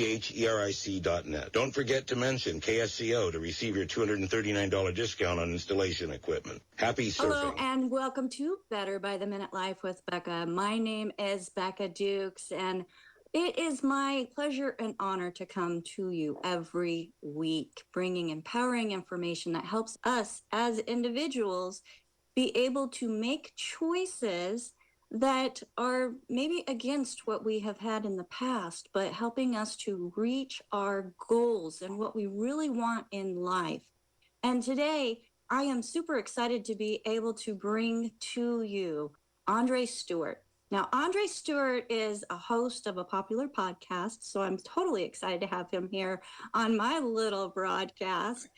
THERIC.net. Don't forget to mention KSCO to receive your $239 discount on installation equipment. Happy surfing. Hello and welcome to Better by the Minute Life with Becca. My name is Becca Dukes, and it is my pleasure and honor to come to you every week, bringing empowering information that helps us as individuals be able to make choices that are maybe against what we have had in the past, but helping us to reach our goals and what we really want in life. And today, I am super excited to be able to bring to you Andre Stewart. Now, Andre Stewart is a host of a popular podcast, so I'm totally excited to have him here on my little broadcast.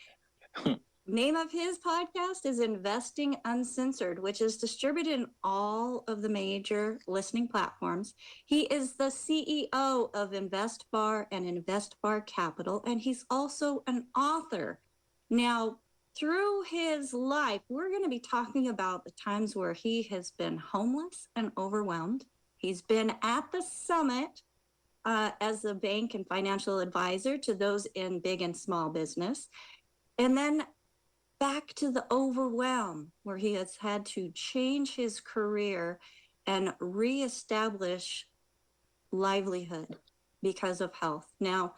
Name of his podcast is Investing Uncensored, which is distributed in all of the major listening platforms. He is the CEO of InvestBar and InvestBar Capital, and he's also an author. Now, through his life, we're going to be talking about the times where he has been homeless and overwhelmed. He's been at the summit as a bank and financial advisor to those in big and small business. And then back to the overwhelm, where he has had to change his career and reestablish livelihood because of health. Now,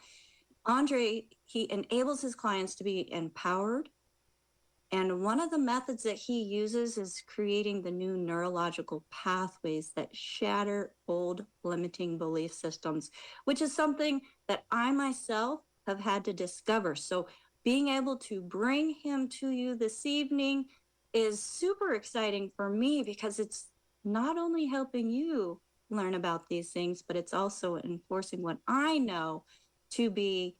Andre, he enables his clients to be empowered. And one of the methods that he uses is creating the new neurological pathways that shatter old limiting belief systems, which is something that I myself have had to discover. So being able to bring him to you this evening is super exciting for me, because it's not only helping you learn about these things, but it's also enforcing what I know to be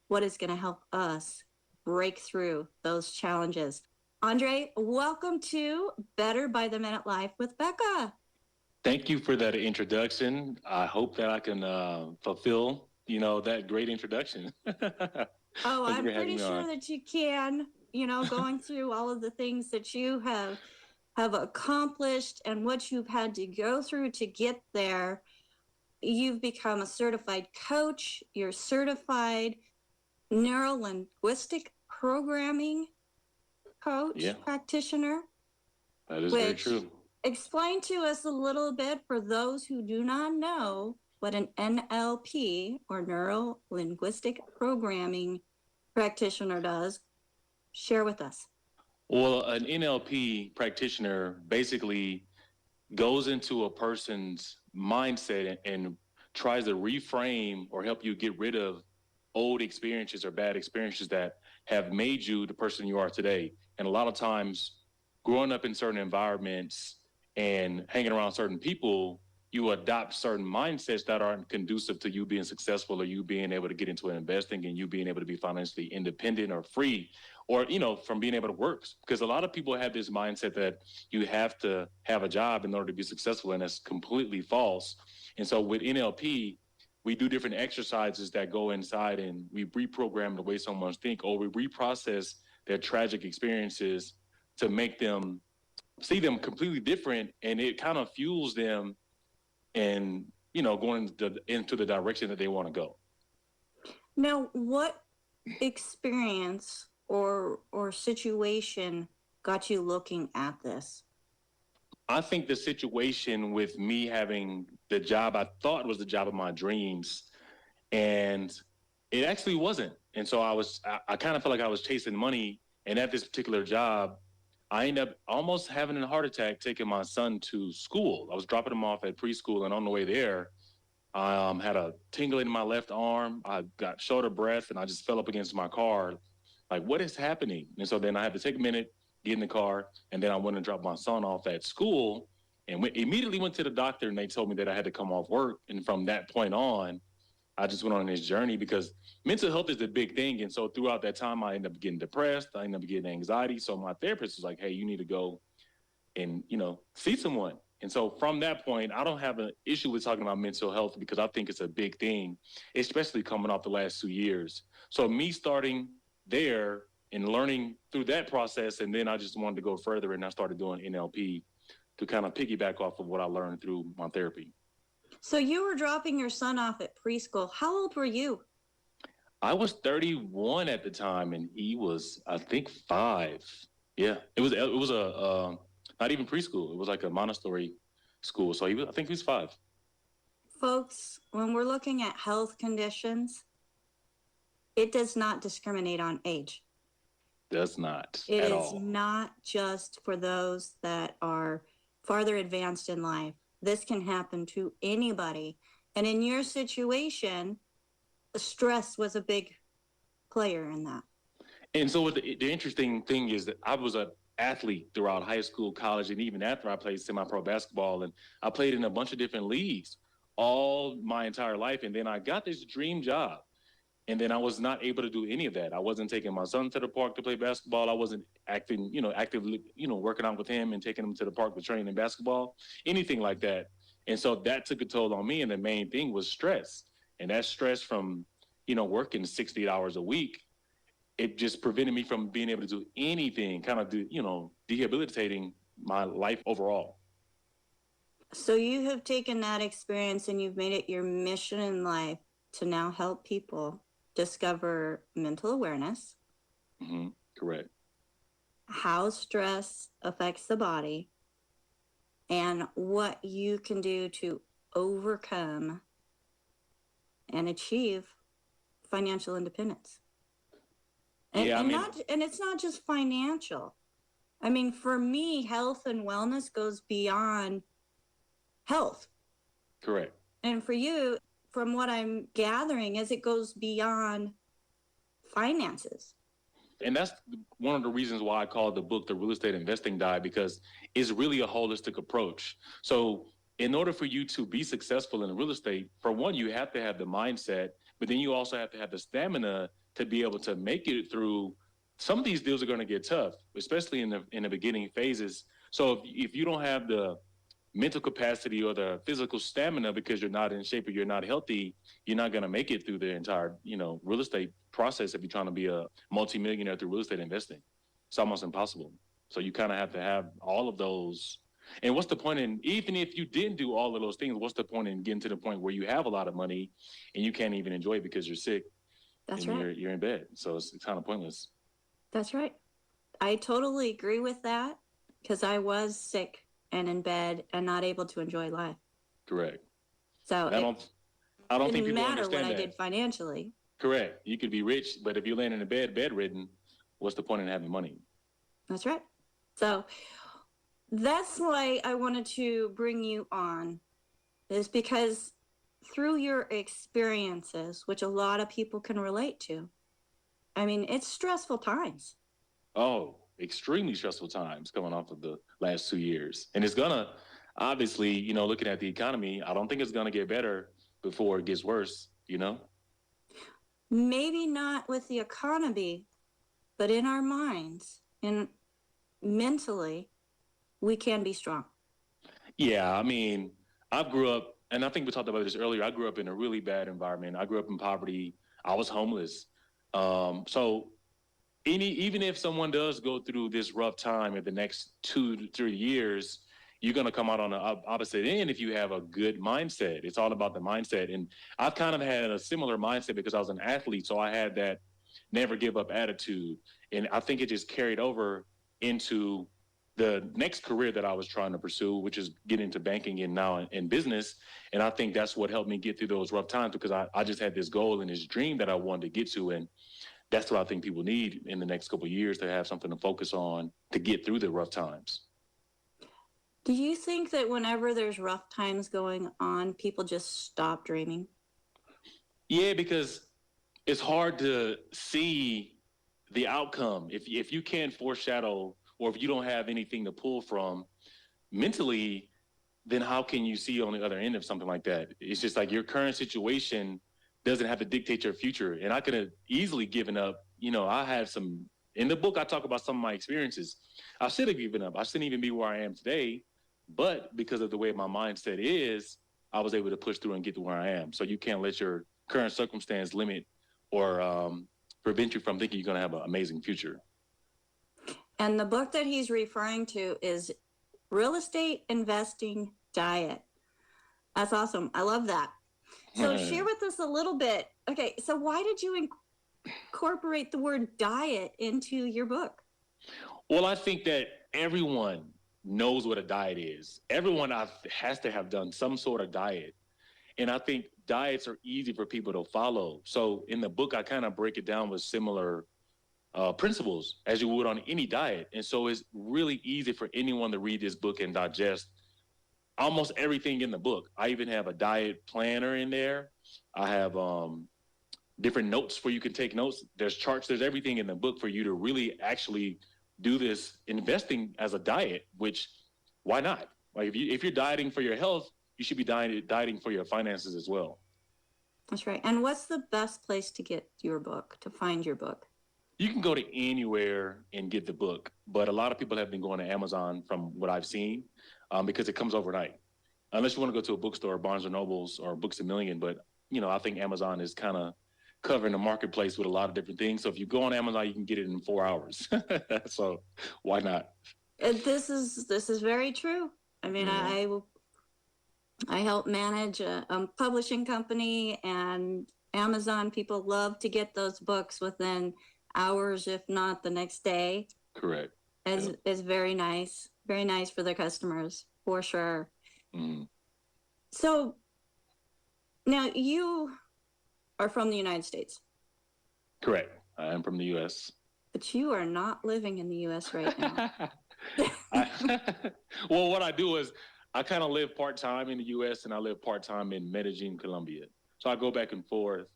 what is going to help us break through those challenges. Andre, welcome to Better by the Minute Life with Becca. Thank you for that introduction. I hope that I can fulfill, that great introduction. Oh, I'm pretty sure that you can, going through all of the things that you have accomplished and what you've had to go through to get there. You've become a certified coach. You're certified neuro-linguistic programming coach, practitioner. That is very true. Explain to us a little bit, for those who do not know, what an NLP, or neuro-linguistic programming practitioner, does. Share with us. Well, an NLP practitioner basically goes into a person's mindset and tries to reframe or help you get rid of old experiences or bad experiences that have made you the person you are today. And a lot of times, growing up in certain environments and hanging around certain people, you adopt certain mindsets that aren't conducive to you being successful, or you being able to get into investing, and you being able to be financially independent or free, or, from being able to work. Because a lot of people have this mindset that you have to have a job in order to be successful, and that's completely false. And so with NLP, we do different exercises that go inside and we reprogram the way someone thinks, or we reprocess their tragic experiences to make them see them completely different. And it kind of fuels them and, going into the direction that they want to go. Now, what experience or situation got you looking at this? I think the situation with me having the job I thought was the job of my dreams, and it actually wasn't. And so I kind of felt like I was chasing money. And at this particular job, I ended up almost having a heart attack taking my son to school. I was dropping him off at preschool, and on the way there, I had a tingling in my left arm. I got short of breath, and I just fell up against my car. Like, what is happening? And so then I had to take a minute, get in the car, and then I went and dropped my son off at school, and immediately went to the doctor, and they told me that I had to come off work. And from that point on, I just went on this journey, because mental health is a big thing. And so throughout that time, I ended up getting depressed. I ended up getting anxiety. So my therapist was like, hey, you need to go and, see someone. And so from that point, I don't have an issue with talking about mental health, because I think it's a big thing, especially coming off the last 2 years. So me starting there and learning through that process, and then I just wanted to go further, and I started doing NLP to kind of piggyback off of what I learned through my therapy. So you were dropping your son off at preschool. How old were you? I was 31 at the time, and he was, I think, 5. Yeah, it was a not even preschool. It was like a Montessori school. So I think he was 5. Folks, when we're looking at health conditions, it does not discriminate on age. Does not It at is all. not just for those that are farther advanced in life. This can happen to anybody. And in your situation, stress was a big player in that. And so the interesting thing is that I was an athlete throughout high school, college, and even after I played semi-pro basketball. And I played in a bunch of different leagues all my entire life. And then I got this dream job. And then I was not able to do any of that. I wasn't taking my son to the park to play basketball. I wasn't actively, working out with him and taking him to the park to train in basketball, anything like that. And so that took a toll on me. And the main thing was stress. And that stress from, working 60 hours a week, it just prevented me from being able to do anything, kind of debilitating my life overall. So you have taken that experience and you've made it your mission in life to now help people discover mental awareness. Mm-hmm. Correct. How stress affects the body and what you can do to overcome and achieve financial independence. And, and it's not just financial. I mean, for me, health and wellness goes beyond health. Correct. And for you, from what I'm gathering, is it goes beyond finances. And that's one of the reasons why I call the book The Real Estate Investing Guide, because it's really a holistic approach. So in order for you to be successful in real estate, for one, you have to have the mindset, but then you also have to have the stamina to be able to make it through. Some of these deals are going to get tough, especially in the beginning phases. So if you don't have the mental capacity or the physical stamina because you're not in shape or you're not healthy, you're not going to make it through the entire, real estate process if you're trying to be a multimillionaire through real estate investing. It's almost impossible. So you kind of have to have all of those. And what's the point in, even if you didn't do all of those things, what's the point in getting to the point where you have a lot of money and you can't even enjoy it because you're sick? That's and right. You're in bed. So it's kind of pointless. That's right. I totally agree with that because I was sick and in bed and not able to enjoy life. Correct. So I don't think people matter understand what that. I did financially. Correct. You could be rich, but if you're laying in the bed, bedridden, what's the point in having money? That's right. So that's why I wanted to bring you on, is because through your experiences, which a lot of people can relate to, I mean, it's stressful times. Oh, extremely stressful times coming off of the last 2 years. And it's gonna, obviously, looking at the economy, I don't think it's gonna get better before it gets worse, Maybe not with the economy, but in our minds and mentally, we can be strong. Yeah, I mean, I grew up, and I think we talked about this earlier, I grew up in a really bad environment. I grew up in poverty. I was homeless. So even if someone does go through this rough time in the next 2 to 3 years, you're going to come out on the opposite end if you have a good mindset. It's all about the mindset. And I've kind of had a similar mindset because I was an athlete. So I had that never give up attitude. And I think it just carried over into the next career that I was trying to pursue, which is get into banking and now in business. And I think that's what helped me get through those rough times because I just had this goal and this dream that I wanted to get to. And that's what I think people need in the next couple of years, to have something to focus on to get through the rough times. Do you think that whenever there's rough times going on, people just stop dreaming? Yeah, because it's hard to see the outcome. If you can't foreshadow, or if you don't have anything to pull from mentally, then how can you see on the other end of something like that? It's just like your current situation doesn't have to dictate your future. And I could have easily given up. I had some, in the book, I talk about some of my experiences. I should have given up. I shouldn't even be where I am today. But because of the way my mindset is, I was able to push through and get to where I am. So you can't let your current circumstance limit or prevent you from thinking you're going to have an amazing future. And the book that he's referring to is Real Estate Investing Diet. That's awesome. I love that. So share with us a little bit. Okay, so why did you incorporate the word diet into your book? Well, I think that everyone knows what a diet is. Everyone has to have done some sort of diet. And I think diets are easy for people to follow. So in the book, I kind of break it down with similar principles as you would on any diet. And so it's really easy for anyone to read this book and digest almost everything in the book. I even have a diet planner in there. I have different notes where you can take notes. There's charts, there's everything in the book for you to really actually do this investing as a diet, which why not? Like if you're dieting for your health, you should be dieting for your finances as well. That's right. And what's the best place to get your book, to find your book? You can go to anywhere and get the book, but a lot of people have been going to Amazon from what I've seen because it comes overnight. Unless you want to go to a bookstore, Barnes and Nobles or Books A Million, but I think Amazon is kind of covering the marketplace with a lot of different things. So if you go on Amazon, you can get it in 4 hours. So why not? This is very true. I mean, yeah. I help manage a publishing company, and Amazon people love to get those books within hours, if not the next day. Correct. Is very nice for their customers, for sure. Mm. So now you are from the United States. Correct. I am from the U.S. But you are not living in the U.S. right now. Well, what I do is I kind of live part-time in the U.S. and I live part-time in Medellin, Colombia. So I go back and forth.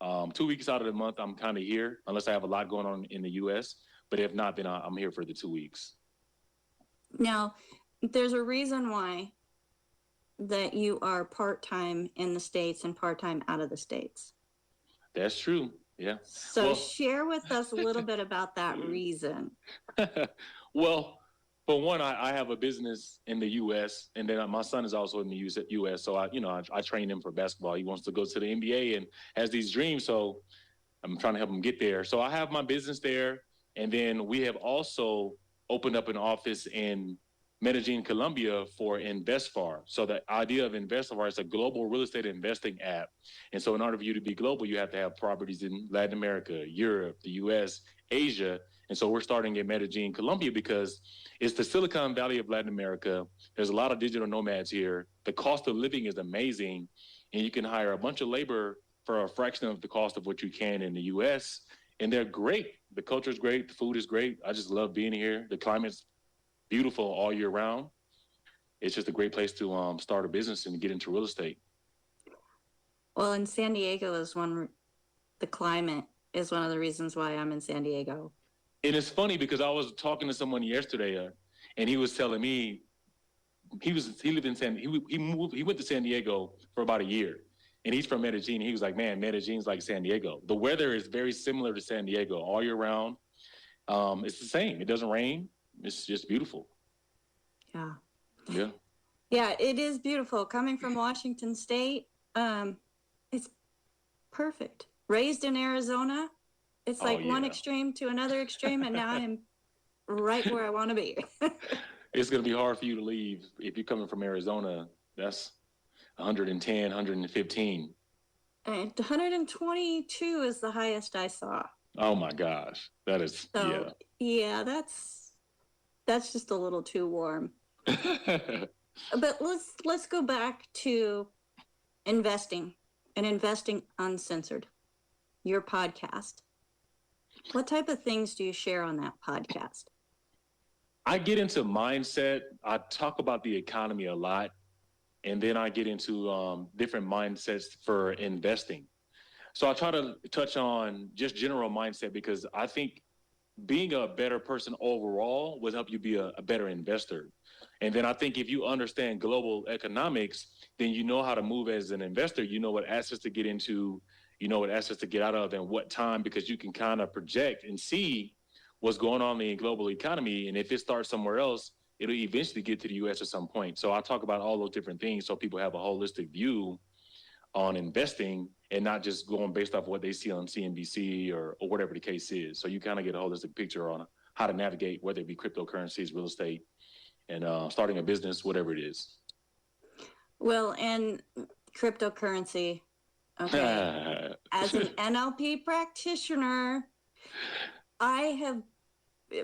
2 weeks out of the month, I'm kind of here, unless I have a lot going on in the U.S. But if not, then I'm here for the 2 weeks. Now, there's a reason why that you are part-time in the States and part-time out of the States. That's true. Yeah. So share with us a little bit about that reason. Well, for one, I have a business in the U.S. and then my son is also in the U.S. So I train him for basketball. He wants to go to the NBA and has these dreams. So I'm trying to help him get there. So I have my business there. And then we have also opened up an office in Medellin, Colombia for InvestFar. So the idea of InvestFar is a global real estate investing app. And so in order for you to be global, you have to have properties in Latin America, Europe, the US, Asia. And so we're starting in Medellin, Colombia, because it's the Silicon Valley of Latin America. There's a lot of digital nomads here. The cost of living is amazing. And you can hire a bunch of labor for a fraction of the cost of what you can in the US. And they're great. The culture is great. The food is great. I just love being here. The climate's beautiful all year round. It's just a great place to start a business and get into real estate. Well, in San Diego the climate is one of the reasons why I'm in San Diego. And it's funny because I was talking to someone yesterday and he was telling me he went to San Diego for about a year and he's from Medellin. He was like, man, Medellin's like San Diego. The weather is very similar to San Diego all year round. It's the same. It doesn't rain. It's just beautiful. Yeah. Yeah. Yeah, it is beautiful. Coming from Washington State, it's perfect. Raised in Arizona, it's like one extreme to another extreme, and now I'm right where I want to be. It's going to be hard for you to leave. If you're coming from Arizona, that's 110, 115. And 122 is the highest I saw. Oh, my gosh. That is, so, yeah, that's just a little too warm. But let's go back to investing and Investing Uncensored, your podcast. What type of things do you share on that podcast? I get into mindset. I talk about the economy a lot, and then I get into different mindsets for investing. So I try to touch on just general mindset because I think being a better person overall will help you be a better investor. And then I think if you understand global economics, then you know how to move as an investor. You know what assets to get into, you know what assets to get out of and what time, because you can kind of project and see what's going on in the global economy. And if it starts somewhere else, it'll eventually get to the U.S. at some point. So I talk about all those different things so people have a holistic view on investing and not just going based off what they see on CNBC or whatever the case is. So you kind of get a holistic picture on how to navigate, whether it be cryptocurrencies, real estate, and starting a business, whatever it is. Well, and cryptocurrency. Okay. As an NLP practitioner, I have,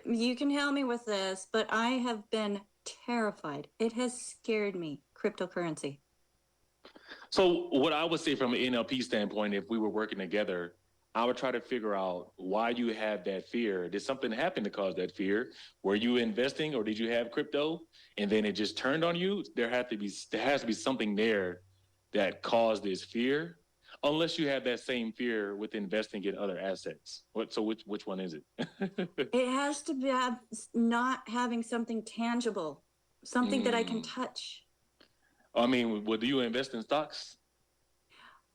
you can help me with this, but I have been terrified. It has scared me, cryptocurrency. So what I would say from an NLP standpoint, if we were working together, I would try to figure out why you have that fear. Did something happen to cause that fear? Were you investing or did you have crypto and then it just turned on you? There has to be something there that caused this fear. Unless you have that same fear with investing in other assets. So which one is it? It has to be not having something tangible, something that I can touch. I mean, do you invest in stocks?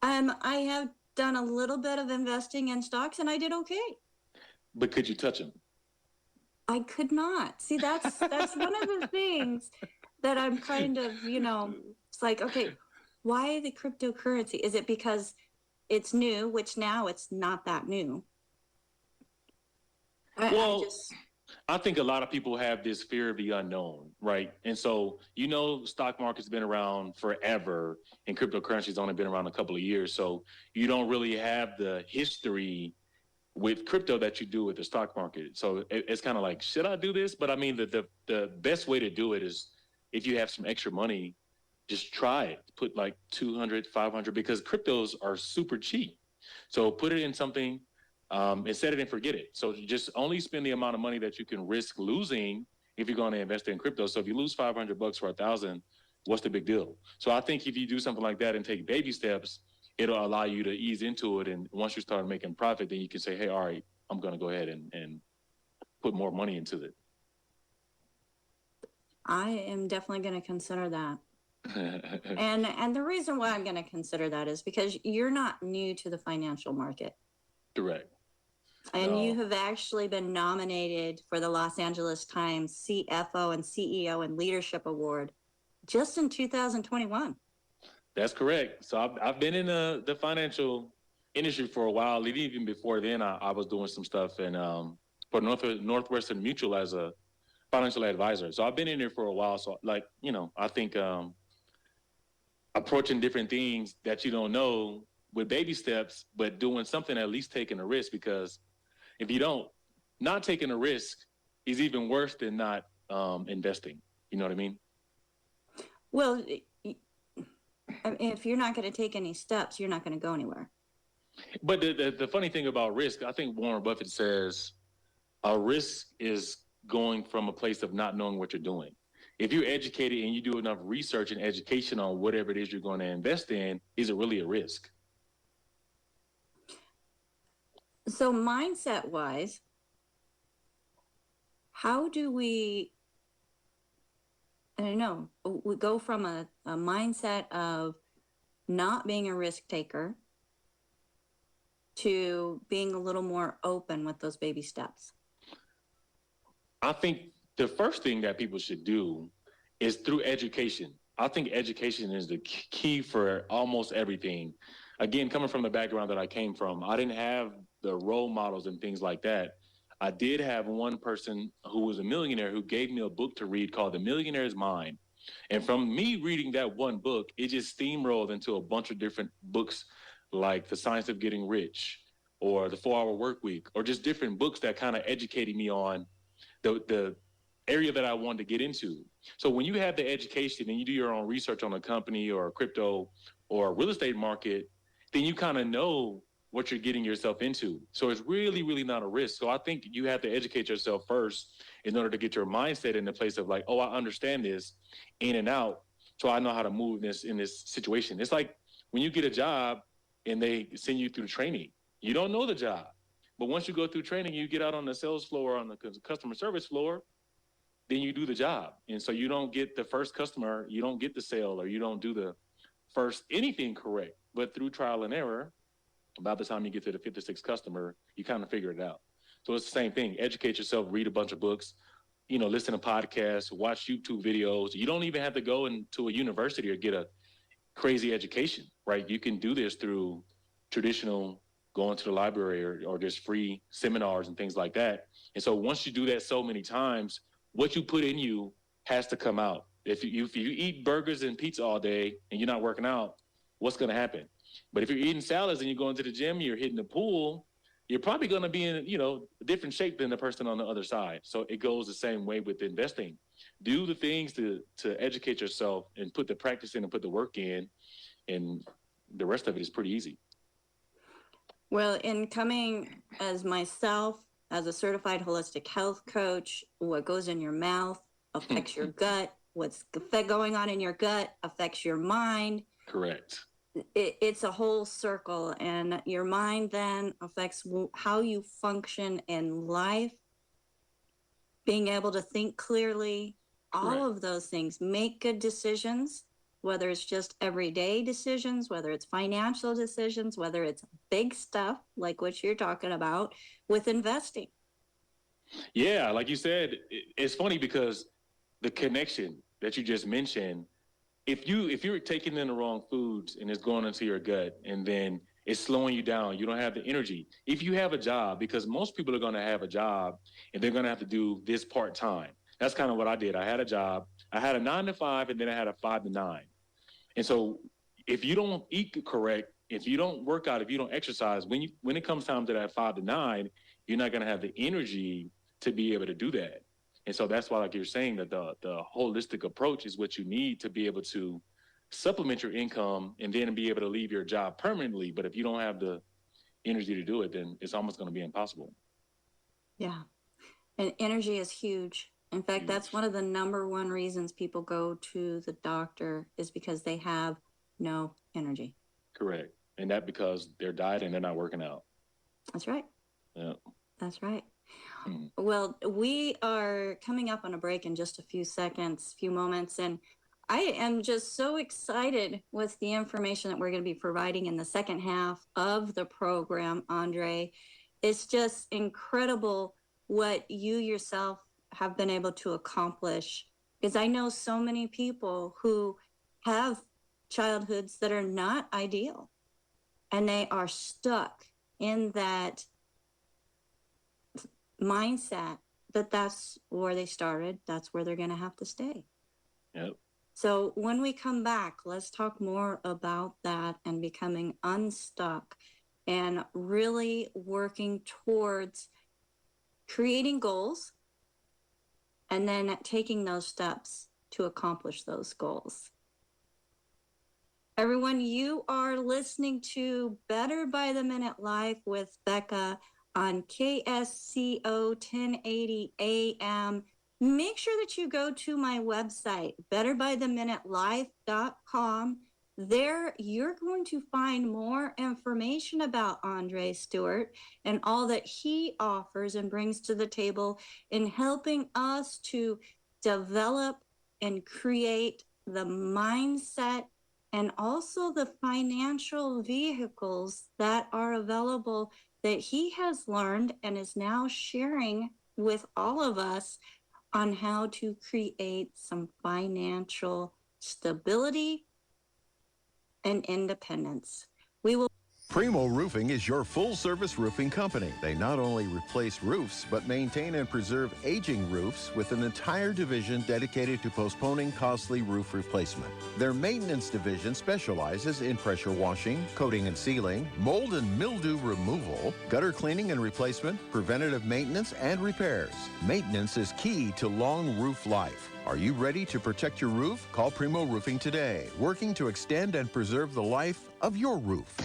I have done a little bit of investing in stocks and I did okay. But could you touch them? I could not. See, that's one of the things that I'm kind of, it's like, okay, why the cryptocurrency? Is it because it's new, which now it's not that new? I think a lot of people have this fear of the unknown, right? And so, stock market's been around forever and cryptocurrency's only been around a couple of years. So you don't really have the history with crypto that you do with the stock market. So it's kind of like, should I do this? But I mean, the best way to do it is if you have some extra money, just try it. Put like 200, 500, because cryptos are super cheap. So put it in something and set it and forget it. So you just only spend the amount of money that you can risk losing if you're going to invest in crypto. So if you lose $500 for 1,000, what's the big deal? So I think if you do something like that and take baby steps, it'll allow you to ease into it. And once you start making profit, then you can say, hey, all right, I'm going to go ahead and put more money into it. I am definitely going to consider that. and the reason why I'm going to consider that is because you're not new to the financial market. Correct. And you have actually been nominated for the Los Angeles Times CFO and CEO and Leadership Award just in 2021. That's correct. So I've been in the financial industry for a while. Even before then, I was doing some stuff for Northwestern Mutual as a financial advisor. So I've been in there for a while. So I think approaching different things that you don't know with baby steps, but doing something, at least taking a risk, because if you don't, not taking a risk is even worse than not investing. You know what I mean? Well, if you're not going to take any steps, you're not going to go anywhere. But the funny thing about risk, I think Warren Buffett says a risk is going from a place of not knowing what you're doing. If you're educated and you do enough research and education on whatever it is you're going to invest in, is it really a risk? So mindset wise, how do we, I don't know, we go from a mindset of not being a risk taker to being a little more open with those baby steps? I think the first thing that people should do is through education. I think education is the key for almost everything. Again, coming from the background that I came from, I didn't have the role models and things like that. I did have one person who was a millionaire who gave me a book to read called The Millionaire's Mind. And from me reading that one book, it just steamrolled into a bunch of different books like The Science of Getting Rich or The 4-Hour Work Week, or just different books that kind of educated me on the area that I wanted to get into. So when you have the education and you do your own research on a company or a crypto or a real estate market, then you kind of know what you're getting yourself into. So it's really, really not a risk. So I think you have to educate yourself first in order to get your mindset in the place of like, oh, I understand this in and out. So I know how to move in this situation. It's like when you get a job and they send you through training, you don't know the job. But once you go through training, you get out on the sales floor, on the customer service floor, then you do the job. And so you don't get the first customer, you don't get the sale, or you don't do the first anything correct. But through trial and error, by the time you get to the 56th customer, you kind of figure it out. So it's the same thing. Educate yourself, read a bunch of books, listen to podcasts, watch YouTube videos. You don't even have to go into a university or get a crazy education, right? You can do this through traditional going to the library or just free seminars and things like that. And so once you do that so many times, what you put in you has to come out. If you eat burgers and pizza all day and you're not working out, what's going to happen? But if you're eating salads and you're going to the gym, you're hitting the pool, you're probably going to be in, a different shape than the person on the other side. So it goes the same way with investing. Do the things to educate yourself and put the practice in and put the work in, and the rest of it is pretty easy. Well, in coming as myself, as a certified holistic health coach, what goes in your mouth affects your gut. What's going on in your gut affects your mind. Correct. It's a whole circle, and your mind then affects how you function in life, being able to think clearly, all of those things, make good decisions, whether it's just everyday decisions, whether it's financial decisions, whether it's big stuff like what you're talking about with investing. Yeah, like you said, it's funny because the connection that you just mentioned, if you're taking in the wrong foods and it's going into your gut and then it's slowing you down, you don't have the energy. If you have a job, because most people are going to have a job and they're going to have to do this part-time. That's kind of what I did. I had a job. I had a 9 to 5 and then I had a 5 to 9. And so if you don't eat correct, if you don't work out, if you don't exercise, when it comes time to that 5 to 9, you're not going to have the energy to be able to do that. And so that's why, like you're saying, that the holistic approach is what you need to be able to supplement your income and then be able to leave your job permanently. But if you don't have the energy to do it, then it's almost going to be impossible. Yeah. And energy is huge. In fact, that's one of the number one reasons people go to the doctor is because they have no energy. Correct. And that because they're dieting, they're not working out. That's right. Yeah. That's right. Well, we are coming up on a break in just a few moments, and I am just so excited with the information that we're going to be providing in the second half of the program, Andre. It's just incredible what you yourself have been able to accomplish, because I know so many people who have childhoods that are not ideal, and they are stuck in that mindset that that's where they started, that's where they're going to have to stay. Yep. So when we come back, let's talk more about that and becoming unstuck and really working towards creating goals and then taking those steps to accomplish those goals. Everyone, you are listening to Better by the Minute Live with Becca on KSCO 1080 AM. Make sure that you go to my website, betterbytheminutelife.com. There, you're going to find more information about Andre Stewart and all that he offers and brings to the table in helping us to develop and create the mindset and also the financial vehicles that are available that he has learned and is now sharing with all of us on how to create some financial stability and independence. We will. Primo Roofing is your full-service roofing company. They not only replace roofs, but maintain and preserve aging roofs with an entire division dedicated to postponing costly roof replacement. Their maintenance division specializes in pressure washing, coating and sealing, mold and mildew removal, gutter cleaning and replacement, preventative maintenance, and repairs. Maintenance is key to long roof life. Are you ready to protect your roof? Call Primo Roofing today, working to extend and preserve the life of your roof.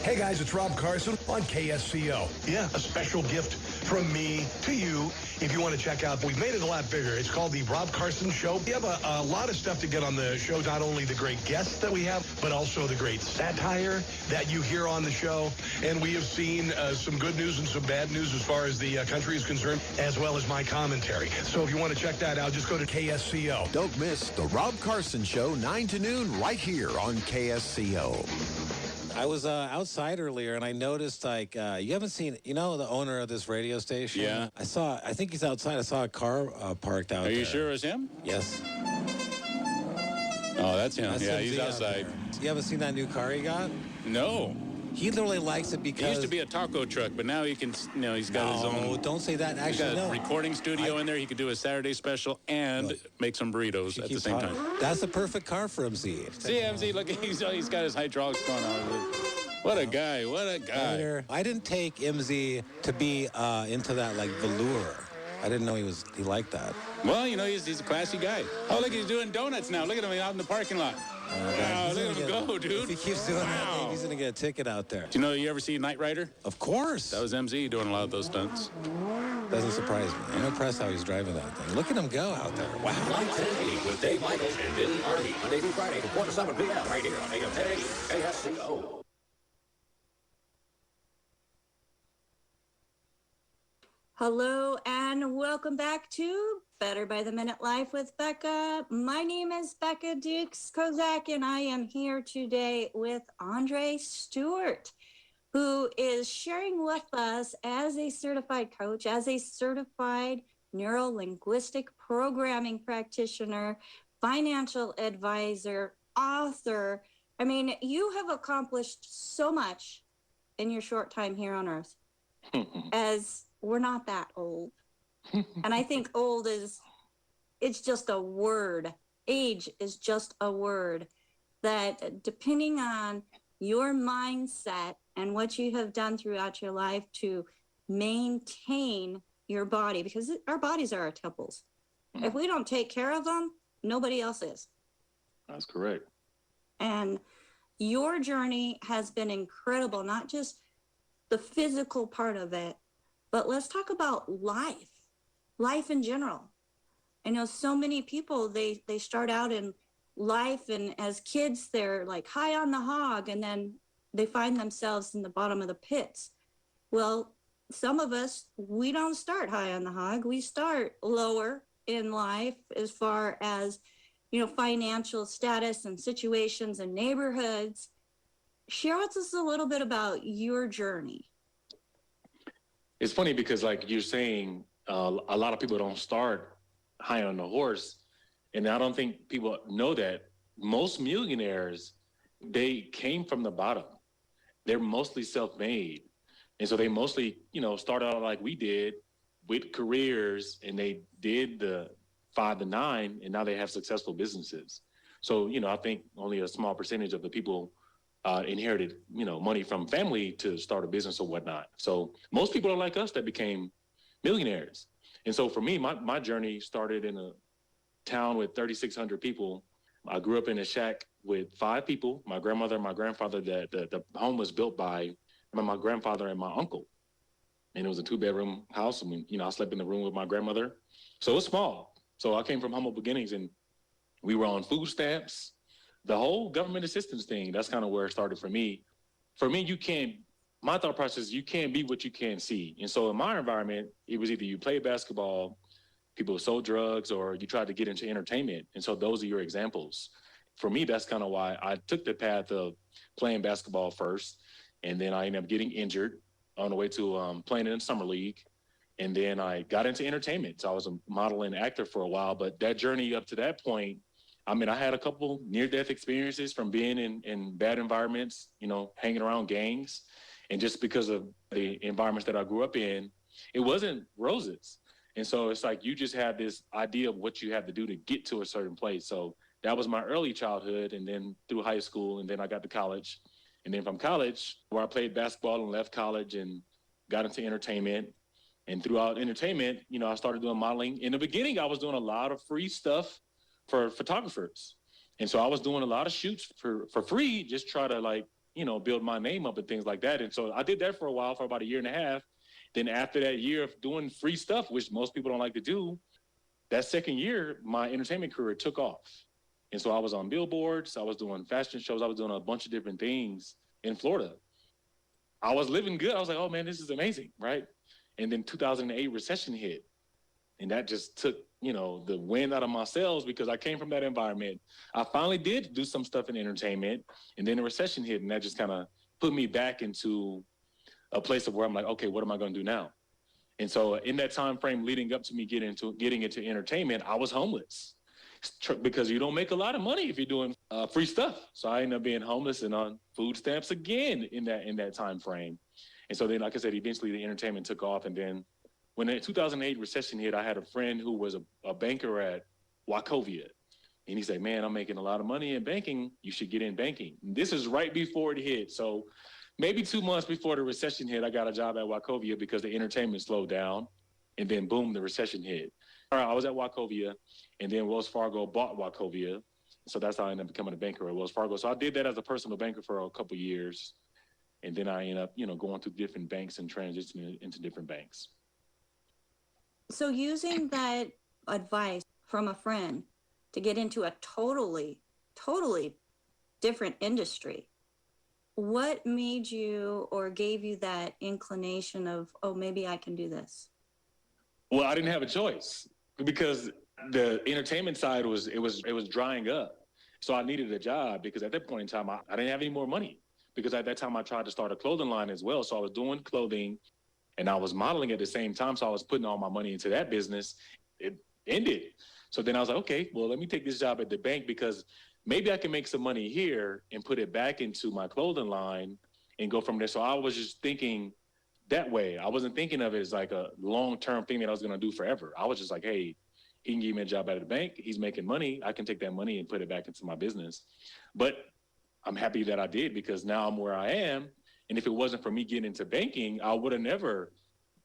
Hey guys, it's Rob Carson on KSCO. Yeah, a special gift from me to you. If you want to check out, we've made it a lot bigger. It's called the Rob Carson Show. We have a lot of stuff to get on the show, not only the great guests that we have, but also the great satire that you hear on the show. And we have seen some good news and some bad news as far as the country is concerned, as well as my commentary. So if you want to check that out, just go to KSCO. Don't miss the Rob Carson Show, 9 to noon, right here on KSCO. I was outside earlier and I noticed, like, you haven't seen, the owner of this radio station? Yeah. I think he's outside. I saw a car parked out there. Are you sure it's him? Yes. Oh, that's him. Yeah, he's outside. You haven't seen that new car he got? No. He literally likes it because... He used to be a taco truck, but now he can, he's got his own... No, don't say that. Actually, he's got a recording studio in there. He could do a Saturday special and make some burritos at the same time. That's the perfect car for MC. See, MC, look, he's got his hydraulics going on. What a guy. What a guy. I didn't take MZ to be into that, like, velour. I didn't know he liked that. Well, he's a classy guy. Oh, look, he's doing donuts now. Look at him out in the parking lot. Wow, look at him go, dude. If he keeps doing that, he's going to get a ticket out there. Do you ever see Knight Rider? Of course. That was MZ doing a lot of those stunts. Doesn't surprise me. I'm impressed how he's driving that thing. Look at him go out there. Wow. Lights and Heat with Dave Michaels and Billy Artie, Monday through Friday from 4 to 7 p.m. right here on AM 1080 KSCO. Hello and welcome back to Better by the Minute Life with Becca. My name is Becca Dukes Kozak, and I am here today with Andre Stewart, who is sharing with us as a certified coach, as a certified neuro-linguistic programming practitioner, financial advisor, author. I mean, you have accomplished so much in your short time here on Earth, as we're not that old. And I think old it's just a word. Age is just a word that, depending on your mindset and what you have done throughout your life to maintain your body, because our bodies are our temples. If we don't take care of them, nobody else is. That's correct. And your journey has been incredible, not just the physical part of it, but let's talk about life in general. I know so many people, they start out in life, and as kids, they're like high on the hog, and then they find themselves in the bottom of the pits. Well, some of us, we don't start high on the hog. We start lower in life as far as, financial status and situations and neighborhoods. Share with us a little bit about your journey. It's funny because, like you're saying, a lot of people don't start high on the horse. And I don't think people know that most millionaires, they came from the bottom. They're mostly self-made. And so they mostly, started out like we did with careers, and they did the 5 to 9, and now they have successful businesses. So, I think only a small percentage of the people inherited, money from family to start a business or whatnot. So most people are like us that became millionaires. And so for me, my journey started in a town with 3,600 people. I grew up in a shack with 5 people, my grandmother and my grandfather. That the home was built by my grandfather and my uncle. And it was a 2-bedroom house. And, I slept in the room with my grandmother. So it was small. So I came from humble beginnings, and we were on food stamps. The whole government assistance thing, that's kind of where it started for me. For me, my thought process, you can't be what you can't see. And so in my environment, it was either you played basketball, people sold drugs, or you tried to get into entertainment. And so those are your examples. For me, that's kind of why I took the path of playing basketball first. And then I ended up getting injured on the way to playing in the summer league. And then I got into entertainment. So I was a model and actor for a while. But that journey up to that point, I had a couple near-death experiences from being in bad environments, hanging around gangs. And just because of the environments that I grew up in, it wasn't roses. And so it's like you just have this idea of what you have to do to get to a certain place. So that was my early childhood, and then through high school, and then I got to college. And then from college, where I played basketball and left college and got into entertainment. And throughout entertainment, I started doing modeling. In the beginning, I was doing a lot of free stuff for photographers. And so I was doing a lot of shoots for free, just try to build my name up and things like that. And so I did that for a while, for about a year and a half. Then after that year of doing free stuff, which most people don't like to do, that second year, my entertainment career took off. And so I was on billboards, I was doing fashion shows, I was doing a bunch of different things in Florida. I was living good. I was like, oh man, this is amazing, right? And then 2008 recession hit. And that just took, the wind out of my sails, because I came from that environment. I finally did do some stuff in entertainment, and then the recession hit, and that just kind of put me back into a place of where I'm like, okay, what am I going to do now? And so in that time frame leading up to me getting into entertainment, I was homeless. because you don't make a lot of money if you're doing free stuff. So I ended up being homeless and on food stamps again in that time frame. And so then, like I said, eventually the entertainment took off. And then when the 2008 recession hit, I had a friend who was a banker at Wachovia. And he said, man, I'm making a lot of money in banking. You should get in banking. And this is right before it hit. So maybe 2 months before the recession hit, I got a job at Wachovia because the entertainment slowed down. And then, boom, the recession hit. All right, I was at Wachovia, and then Wells Fargo bought Wachovia. So that's how I ended up becoming a banker at Wells Fargo. So I did that as a personal banker for a couple of years. And then I ended up, going through different banks and transitioning into different banks. So using that advice from a friend to get into a totally different industry, what made you or gave you that inclination of, oh, maybe I can do this? Well, I didn't have a choice because the entertainment side was drying up. So I needed a job because at that point in time, I didn't have any more money because at that time I tried to start a clothing line as well. So I was doing clothing and I was modeling at the same time. So I was putting all my money into that business. It ended. So then I was like, okay, well, let me take this job at the bank because maybe I can make some money here and put it back into my clothing line and go from there. So I was just thinking that way. I wasn't thinking of it as like a long-term thing that I was going to do forever. I was just like, hey, he can give me a job at the bank. He's making money. I can take that money and put it back into my business. But I'm happy that I did because now I'm where I am. And if it wasn't for me getting into banking, I would have never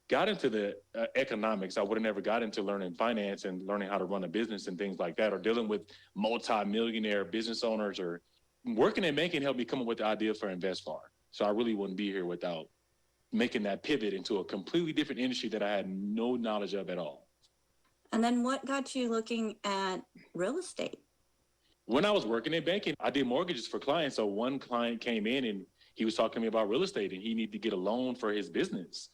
got into the economics. I would have never got into learning finance and learning how to run a business and things like that, or dealing with multi-millionaire business owners, or working in banking helped me come up with the idea for InvestFar. So I really wouldn't be here without making that pivot into a completely different industry that I had no knowledge of at all. And then what got you looking at real estate? When I was working in banking, I did mortgages for clients. So one client came in and he was talking to me about real estate and he needed to get a loan for his business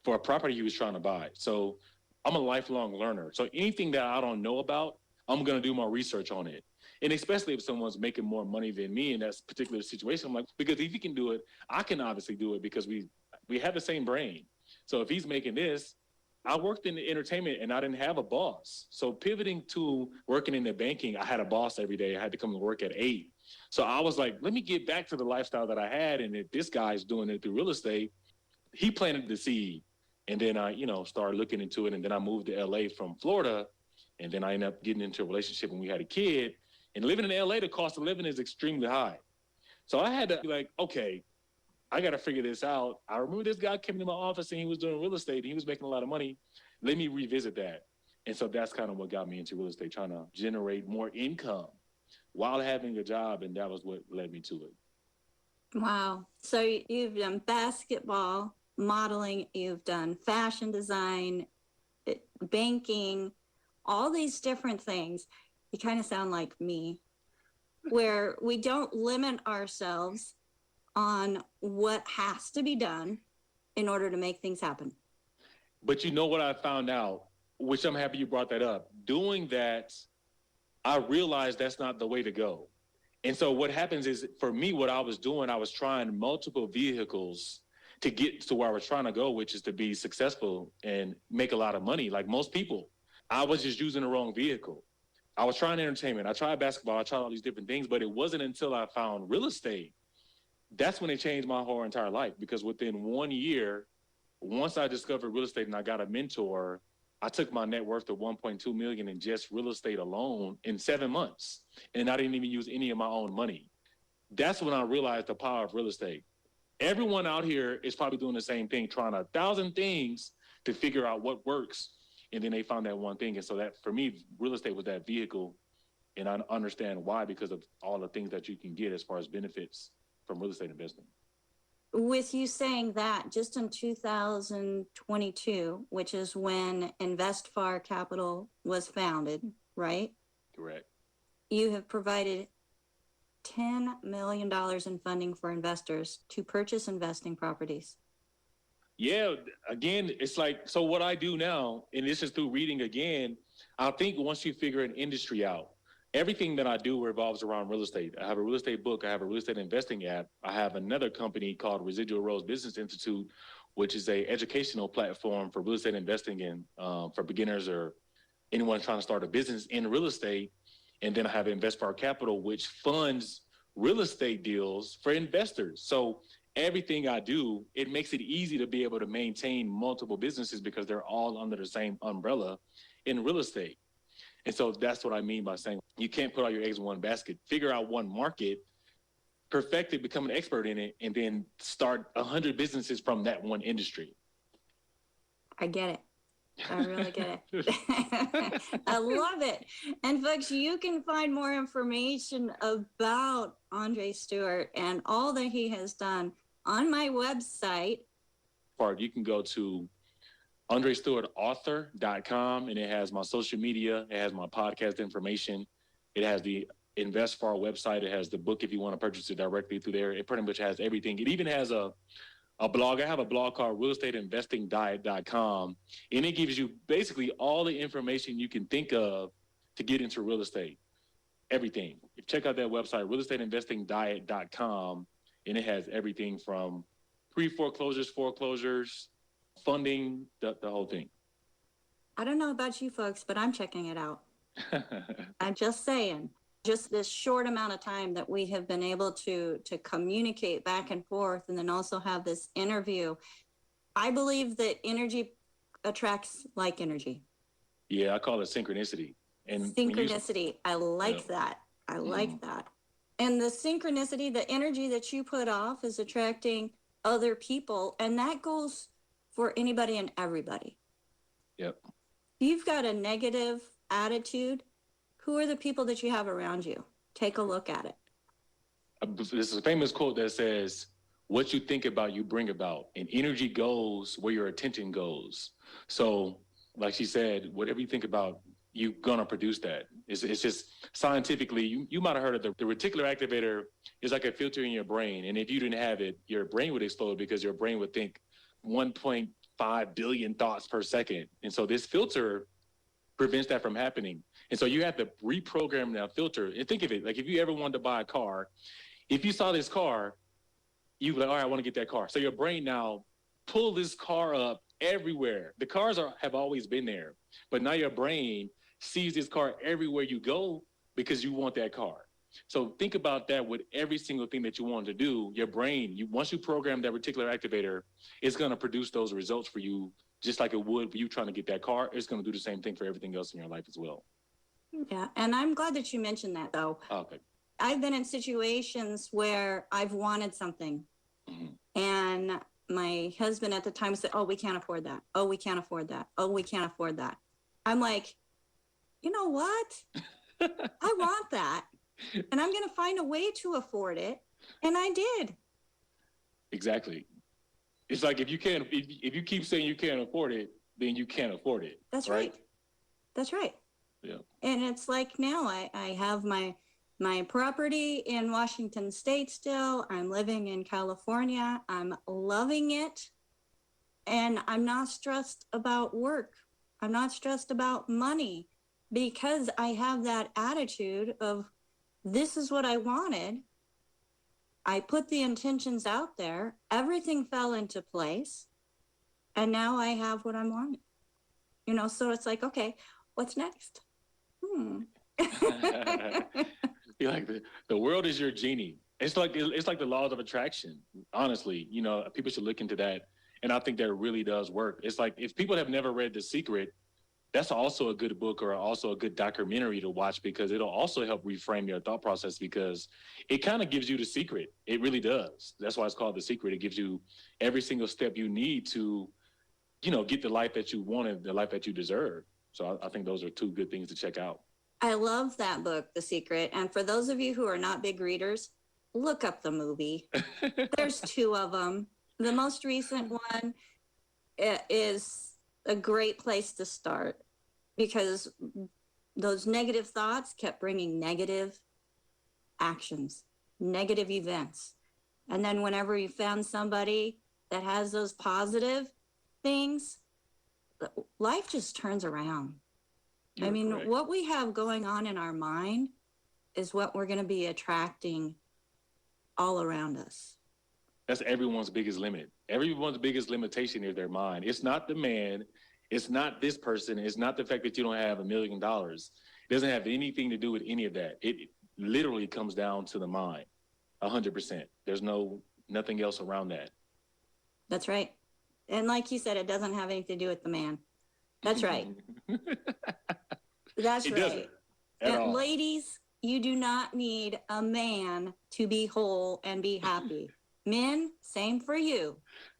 for a property he was trying to buy. So I'm a lifelong learner. So anything that I don't know about, I'm going to do more research on it. And especially if someone's making more money than me in that particular situation, I'm like, because if he can do it, I can obviously do it because we have the same brain. So if he's making this, I worked in the entertainment and I didn't have a boss. So pivoting to working in the banking, I had a boss every day. I had to come to work at 8. So I was like, let me get back to the lifestyle that I had. And if this guy's doing it through real estate, he planted the seed. And then I, started looking into it. And then I moved to LA from Florida. And then I ended up getting into a relationship when we had a kid. And living in LA, the cost of living is extremely high. So I had to be like, okay, I got to figure this out. I remember this guy came into my office and he was doing real estate and he was making a lot of money. Let me revisit that. And so that's kind of what got me into real estate, trying to generate more income while having a job. And that was what led me to it. Wow. So you've done basketball, modeling, you've done fashion design, banking, all these different things. You kind of sound like me, where we don't limit ourselves on what has to be done in order to make things happen. But you know what I found out, which I'm happy you brought that up. Doing that, I realized that's not the way to go. And so what happens is, for me, what I was doing, I was trying multiple vehicles to get to where I was trying to go, which is to be successful and make a lot of money, like most people. I was just using the wrong vehicle. I was trying entertainment. I tried basketball. I tried all these different things, but it wasn't until I found real estate. That's when it changed my whole entire life, because within 1 year, once I discovered real estate and I got a mentor, I took my net worth to 1.2 million in just real estate alone in 7 months. And I didn't even use any of my own money. That's when I realized the power of real estate. Everyone out here is probably doing the same thing, trying 1,000 things to figure out what works. And then they found that one thing. And so that, for me, real estate was that vehicle. And I understand why, because of all the things that you can get as far as benefits from real estate investing. With you saying that, just in 2022, which is when InvestFar Capital was founded, right? Correct. You have provided $10 million in funding for investors to purchase investing properties. Yeah, again, it's like, so what I do now, and this is through reading again, I think once you figure an industry out, everything that I do revolves around real estate. I have a real estate book. I have a real estate investing app. I have another company called Residual Rose Business Institute, which is a educational platform for real estate investing and for beginners or anyone trying to start a business in real estate. And then I have InvestFar Capital, which funds real estate deals for investors. So everything I do, it makes it easy to be able to maintain multiple businesses because they're all under the same umbrella in real estate. And so that's what I mean by saying you can't put all your eggs in one basket. Figure out one market, perfect it, become an expert in it, and then start 100 businesses from that one industry. I get it. I really get it. I love it. And folks, you can find more information about Andre Stewart and all that he has done on my website. You can go to AndreStewartAuthor.com, and it has my social media, it has my podcast information, it has the InvestFar website, it has the book if you want to purchase it directly through there. It pretty much has everything. It even has a blog. I have a blog called realestateinvestingdiet.com, and it gives you basically all the information you can think of to get into real estate. Everything. Check out that website, realestateinvestingdiet.com, and it has everything from pre-foreclosures, foreclosures, funding, the whole thing. I don't know about you folks, but I'm checking it out. I'm just saying. Just this short amount of time that we have been able to communicate back and forth, and then also have this interview. I believe that energy attracts like energy. Yeah, I call it synchronicity. And synchronicity. I like that. I like that. And the synchronicity, the energy that you put off is attracting other people, and that goes for anybody and everybody. Yep. If you've got a negative attitude, who are the people that you have around you? Take a look at it. This is a famous quote that says, what you think about, you bring about. And energy goes where your attention goes. So, like she said, whatever you think about, you're going to produce that. It's just scientifically, you might have heard of the reticular activator is like a filter in your brain. And if you didn't have it, your brain would explode because your brain would think 1.5 billion thoughts per second. And so this filter prevents that from happening. And so you have to reprogram that filter. And think of it, like if you ever wanted to buy a car, if you saw this car, you'd be like, all right, I want to get that car. So your brain now pull this car up everywhere. The cars have always been there, but now your brain sees this car everywhere you go because you want that car. So think about that with every single thing that you want to do. Your brain, once you program that reticular activator, it's going to produce those results for you, just like it would for you trying to get that car. It's going to do the same thing for everything else in your life as well. Yeah, and I'm glad that you mentioned that, though. Okay. I've been in situations where I've wanted something, and my husband at the time said, oh, we can't afford that. Oh, we can't afford that. Oh, we can't afford that. I'm like, you know what? I want that, and I'm going to find a way to afford it, and I did. Exactly. It's like if you keep saying you can't afford it, then you can't afford it. That's right. That's right. Yeah. And it's like now I have my property in Washington State still. I'm living in California. I'm loving it. And I'm not stressed about work. I'm not stressed about money because I have that attitude of this is what I wanted. I put the intentions out there. Everything fell into place. And now I have what I wanted. So it's like, okay, what's next? You're like the world is your genie. It's like the laws of attraction. Honestly, people should look into that, and I think that really does work. It's like if people have never read The Secret, that's also a good book or also a good documentary to watch because it'll also help reframe your thought process because it kind of gives you the secret. It really does. That's why it's called The Secret. It gives you every single step you need to, get the life that you want and the life that you deserve. So I think those are two good things to check out. I love that book, The Secret. And for those of you who are not big readers, look up the movie. There's two of them. The most recent one is a great place to start because those negative thoughts kept bringing negative actions, negative events. And then whenever you found somebody that has those positive things, life just turns around. Correct. What we have going on in our mind is what we're going to be attracting all around us. That's everyone's biggest limit. Everyone's biggest limitation is their mind. It's not the man. It's not this person. It's not the fact that you don't have $1 million. It doesn't have anything to do with any of that. It literally comes down to the mind, 100%. There's nothing else around that. That's right. And like you said, it doesn't have anything to do with the man. That's right. That's It right. doesn't at all. Ladies, you do not need a man to be whole and be happy. Men, same for you.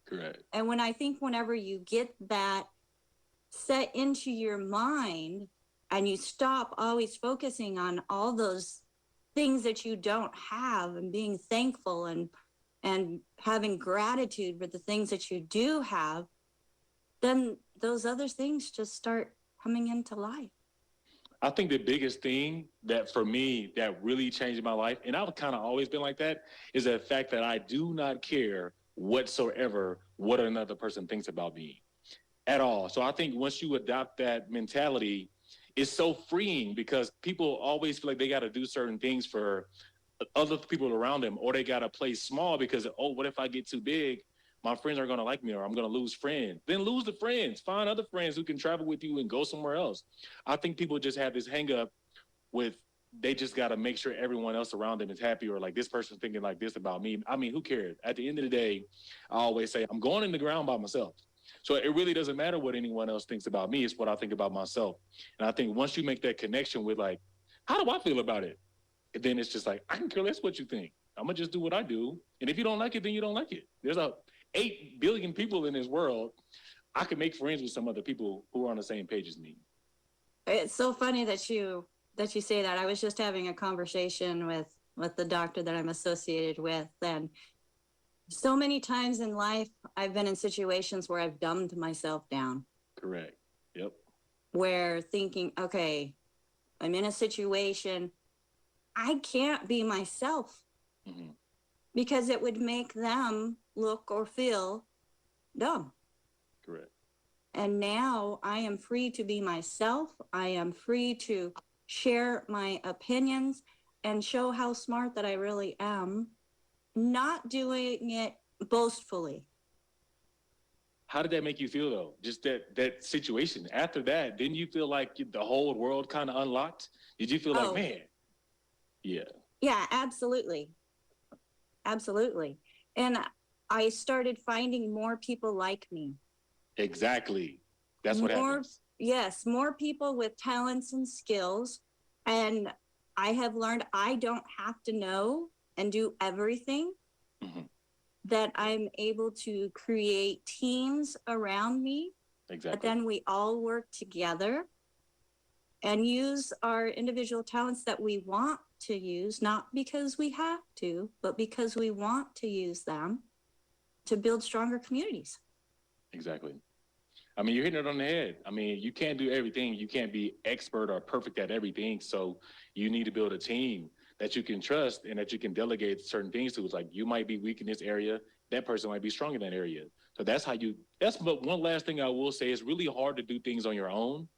Correct. And whenever you get that set into your mind and you stop always focusing on all those things that you don't have and being thankful and having gratitude for the things that you do have, then those other things just start coming into life. I think the biggest thing that for me that really changed my life, and I've kind of always been like that, is the fact that I do not care whatsoever what another person thinks about me at all. So I think once you adopt that mentality, it's so freeing because people always feel like they got to do certain things for other people around them, or they got to play small because, oh, what if I get too big? My friends aren't going to like me, or I'm going to lose friends. Then lose the friends. Find other friends who can travel with you and go somewhere else. I think people just have this hang up with they just got to make sure everyone else around them is happy, or like this person's thinking like this about me. I mean, who cares? At the end of the day, I always say I'm going in the ground by myself. So it really doesn't matter what anyone else thinks about me. It's what I think about myself. And I think once you make that connection with like, how do I feel about it? And then it's just like, I can care less what you think. I'm going to just do what I do. And if you don't like it, then you don't like it. There's 8 billion people in this world. I could make friends with some other people who are on the same page as me. It's so funny that you say that. I was just having a conversation with the doctor that I'm associated with, and so many times in life I've been in situations where I've dumbed myself down. Correct. Yep. Where thinking, okay, I'm in a situation, I can't be myself because it would make them look or feel dumb. Correct. And now I am free to be myself. I am free to share my opinions and show how smart that I really am, not doing it boastfully. How did that make you feel though? Just that situation. After that, didn't you feel like the whole world kind of unlocked? Did you feel like, man? Yeah. Yeah, absolutely. Absolutely. And I started finding more people like me. Exactly. That's what happens. Yes, more people with talents and skills. And I have learned I don't have to know and do everything. That I'm able to create teams around me. Exactly. But then we all work together and use our individual talents that we want to use, not because we have to, but because we want to use them to build stronger communities. Exactly. I mean, you're hitting it on the head. I mean, you can't do everything. You can't be expert or perfect at everything. So you need to build a team that you can trust and that you can delegate certain things to. It's like, you might be weak in this area. That person might be strong in that area. So but one last thing I will say, it's really hard to do things on your own.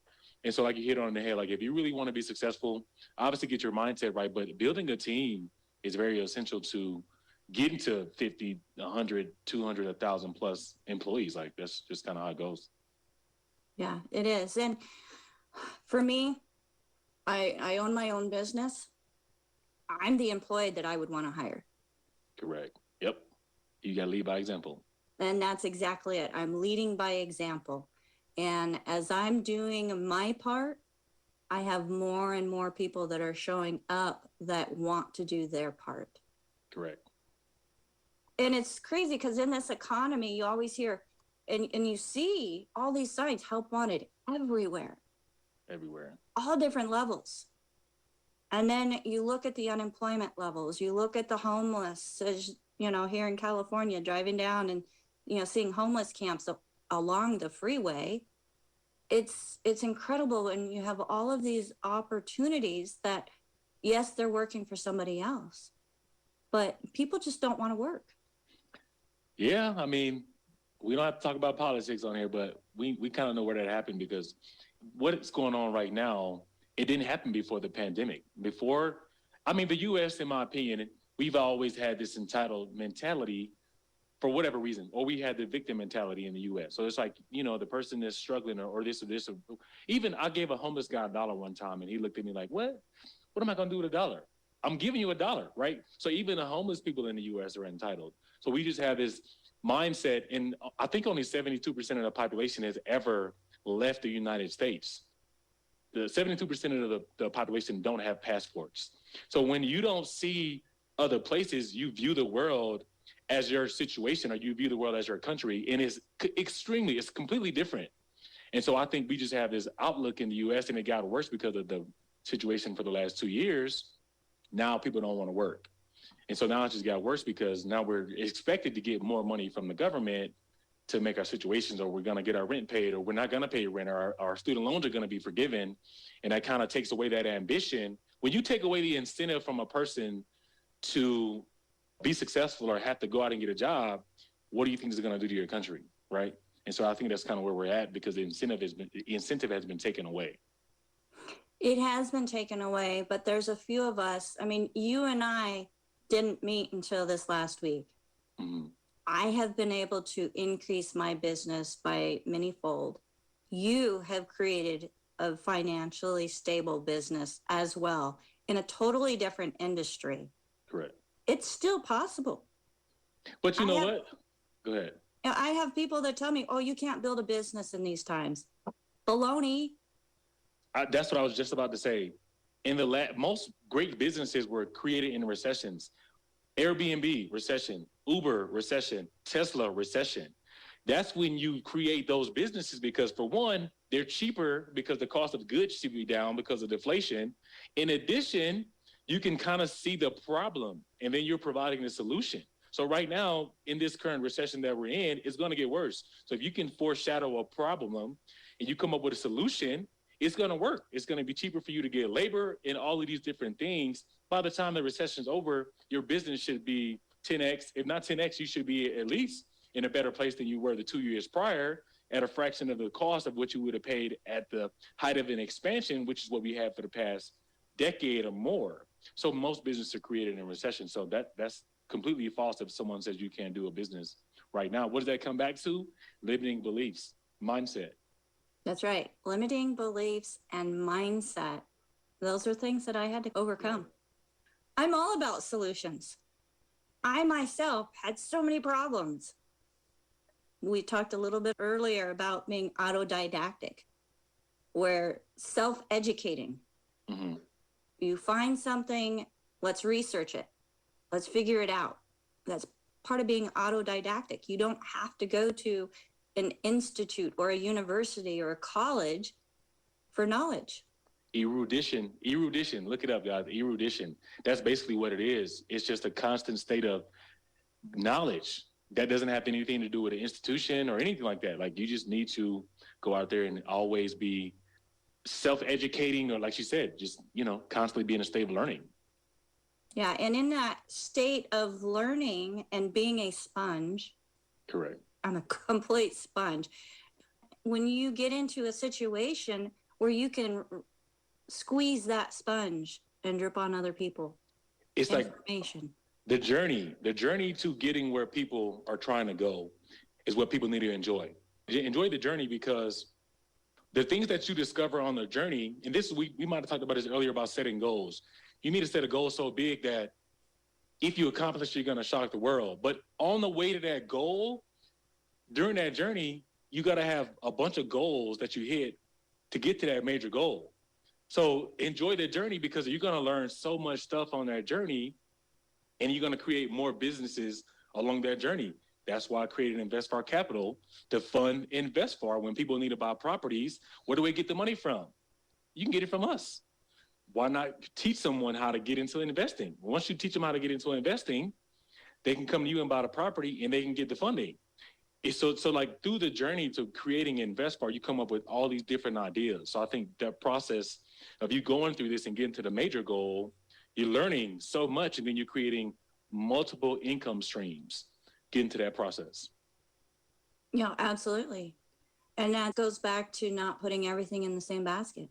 And so like you hit on the head, like if you really want to be successful, obviously get your mindset right, but building a team is very essential to getting to 50, 100, 200, 1,000 plus employees. Like that's just kind of how it goes. Yeah, it is. And for me, I own my own business. I'm the employee that I would want to hire. Correct. Yep. You got to lead by example. And that's exactly it. I'm leading by example. And as I'm doing my part, I have more and more people that are showing up that want to do their part. Correct. And it's crazy because in this economy, you always hear and you see all these signs, help wanted everywhere. Everywhere. All different levels. And then you look at the unemployment levels, you look at the homeless, as, here in California, driving down and, seeing homeless camps along the freeway. It's incredible. And you have all of these opportunities that, yes, they're working for somebody else, but people just don't want to work. Yeah. I mean, we don't have to talk about politics on here, but we kind of know where that happened because what's going on right now, it didn't happen before the pandemic. The U.S., in my opinion, we've always had this entitled mentality for whatever reason, or we had the victim mentality in the U.S. So it's like, the person is struggling or this or this. Or, even I gave a homeless guy $1 one time, and he looked at me like, what? What am I going to do with $1? I'm giving you $1, right? So even the homeless people in the U.S. are entitled. So we just have this mindset, and I think only 72% of the population has ever left the United States. The 72% of the population don't have passports. So when you don't see other places, you view the world as your situation, or you view the world as your country, and it's completely different. And so I think we just have this outlook in the U.S., and it got worse because of the situation for the last 2 years. Now people don't want to work. And so now it just got worse because now we're expected to get more money from the government to make our situations, or we're going to get our rent paid, or we're not going to pay rent, or our student loans are going to be forgiven. And that kind of takes away that ambition. When you take away the incentive from a person to be successful or have to go out and get a job, what do you think is going to do to your country, right? And so I think that's kind of where we're at, because the incentive has been taken away. It has been taken away, but there's a few of us. I mean, you and I didn't meet until this last week. Mm-hmm. I have been able to increase my business by manyfold. You have created a financially stable business as well in a totally different industry. Correct. It's still possible. But you know what? Go ahead. I have people that tell me, oh, you can't build a business in these times. Baloney. That's what I was just about to say. Most great businesses were created in recessions. Airbnb, recession. Uber, recession. Tesla, recession. That's when you create those businesses, because for one, they're cheaper because the cost of goods should be down because of deflation. In addition, you can kind of see the problem, and then you're providing the solution. So right now, in this current recession that we're in, it's going to get worse. So if you can foreshadow a problem and you come up with a solution, it's going to work. It's going to be cheaper for you to get labor and all of these different things. By the time the recession's over, your business should be 10x. If not 10x, you should be at least in a better place than you were the 2 years prior, at a fraction of the cost of what you would have paid at the height of an expansion, which is what we had for the past decade or more. So most businesses are created in recession. So that's completely false if someone says you can't do a business right now. What does that come back to? Limiting beliefs, mindset. That's right. Limiting beliefs and mindset. Those are things that I had to overcome. I'm all about solutions. I myself had so many problems. We talked a little bit earlier about being autodidactic, where self-educating. Mm-hmm. You find something, let's research it. Let's figure it out. That's part of being autodidactic. You don't have to go to an institute or a university or a college for knowledge. Erudition. Look it up, guys. Erudition. That's basically what it is. It's just a constant state of knowledge. That doesn't have anything to do with an institution or anything like that. Like, you just need to go out there and always be self-educating, or like you said, just, constantly be in a state of learning. Yeah. And in that state of learning and being a sponge. Correct. I'm a complete sponge. When you get into a situation where you can squeeze that sponge and drip on other people, it's information. Like the journey to getting where people are trying to go is what people need to enjoy. Enjoy the journey, because the things that you discover on the journey, and we might have talked about this earlier about setting goals. You need to set a goal so big that if you accomplish, you're going to shock the world. But on the way to that goal, during that journey, you got to have a bunch of goals that you hit to get to that major goal. So enjoy the journey, because you're going to learn so much stuff on that journey, and you're going to create more businesses along that journey. That's why I created InvestFar Capital to fund InvestFar. When people need to buy properties, where do we get the money from? You can get it from us. Why not teach someone how to get into investing? Once you teach them how to get into investing, they can come to you and buy the property, and they can get the funding. So like, through the journey to creating InvestFar, you come up with all these different ideas. So I think that process of you going through this and getting to the major goal, you're learning so much, and then you're creating multiple income streams, getting to that process. Yeah, absolutely. And that goes back to not putting everything in the same basket.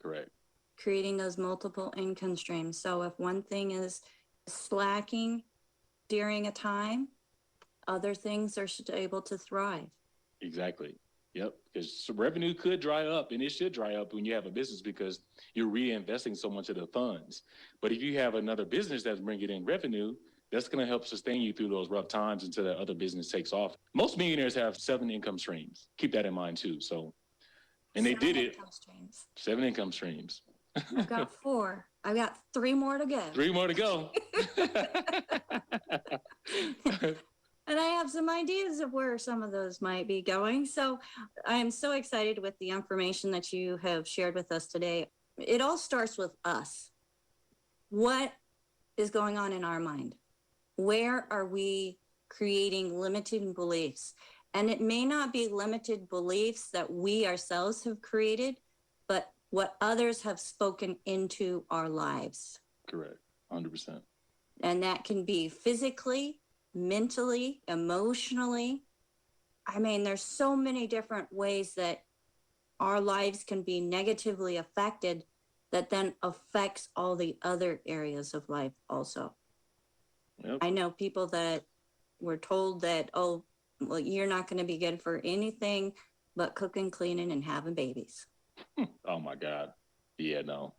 Correct. Creating those multiple income streams. So if one thing is slacking during a time, other things are able to thrive. Exactly. Yep. Because revenue could dry up, and it should dry up when you have a business because you're reinvesting so much of the funds. But if you have another business that's bringing in revenue, that's going to help sustain you through those rough times until that other business takes off. Most millionaires have 7 income streams. Keep that in mind too. So, and they did it. 7 income streams. I've got 4. I've got 3 more to go. 3 more to go. And I have some ideas of where some of those might be going. So I am so excited with the information that you have shared with us today. It all starts with us. What is going on in our mind? Where are we creating limiting beliefs? And it may not be limited beliefs that we ourselves have created, but what others have spoken into our lives. Correct. 100%. And that can be physically, mentally, emotionally. I mean, there's so many different ways that our lives can be negatively affected that then affects all the other areas of life also. Yep. I know people that were told that, oh, well, you're not going to be good for anything but cooking, cleaning, and having babies. Oh my God. Yeah, no.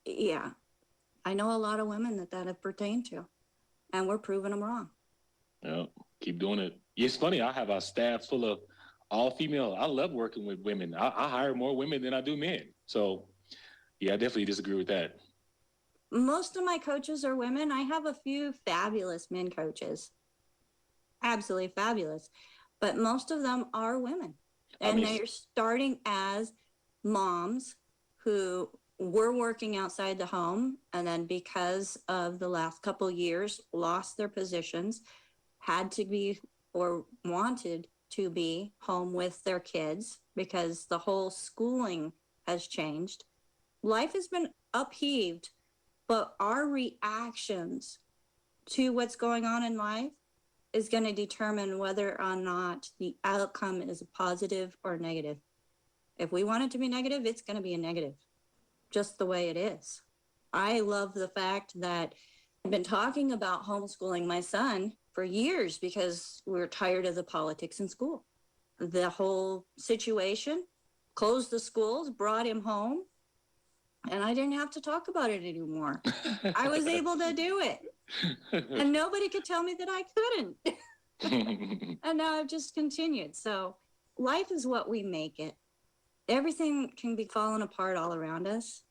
Yeah. I know a lot of women that have pertained to, and we're proving them wrong. Yeah, keep doing it. It's funny. I have a staff full of all female. I love working with women. I hire more women than I do men. So, yeah, I definitely disagree with that. Most of my coaches are women. I have a few fabulous men coaches. Absolutely fabulous. But most of them are women. And they're starting as moms who were working outside the home, and then because of the last couple of years, lost their positions, had to be or wanted to be home with their kids because the whole schooling has changed. Life has been upheaved, but our reactions to what's going on in life is going to determine whether or not the outcome is positive or negative. If we want it to be negative, it's going to be a negative, just the way it is. I love the fact that I've been talking about homeschooling my son for years because we're tired of the politics in school. The whole situation, closed the schools, brought him home, and I didn't have to talk about it anymore. I was able to do it. And nobody could tell me that I couldn't. And now I've just continued. So life is what we make it. Everything can be falling apart all around us,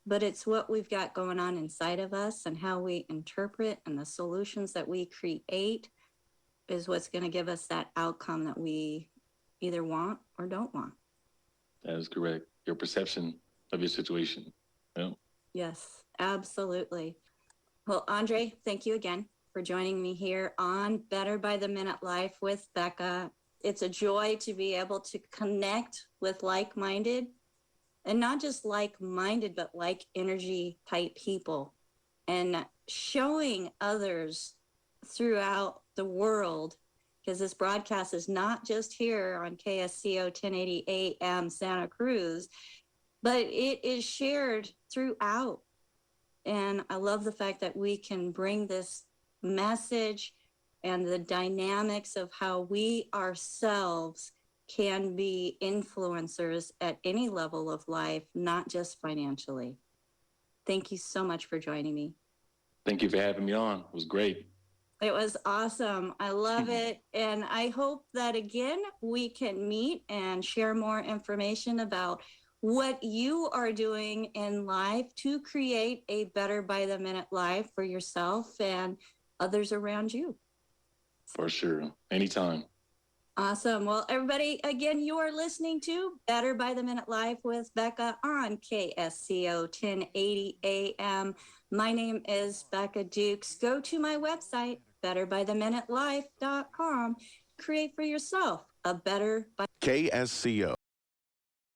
but it's what we've got going on inside of us and how we interpret and the solutions that we create is what's going to give us that outcome that we either want or don't want. That is correct. Your perception of your situation. Yeah. Yes, absolutely. Well, Andre, thank you again for joining me here on Better by the Minute Life with Becca. It's a joy to be able to connect with like-minded, and not just like-minded, but like energy type people, and showing others throughout the world, because this broadcast is not just here on KSCO 1080 AM Santa Cruz, but it is shared throughout. And I love the fact that we can bring this message and the dynamics of how we ourselves can be influencers at any level of life, not just financially. Thank you so much for joining me. Thank you for having me on. It was great. It was awesome. I love it. And I hope that, again, we can meet and share more information about what you are doing in life to create a better by the minute life for yourself and others around you. For sure. Anytime. Awesome. Well, everybody, again, you are listening to Better by the Minute Live with Becca on KSCO 1080 AM. My name is Becca Dukes. Go to my website, betterbytheminutelife.com. Create for yourself a better by KSCO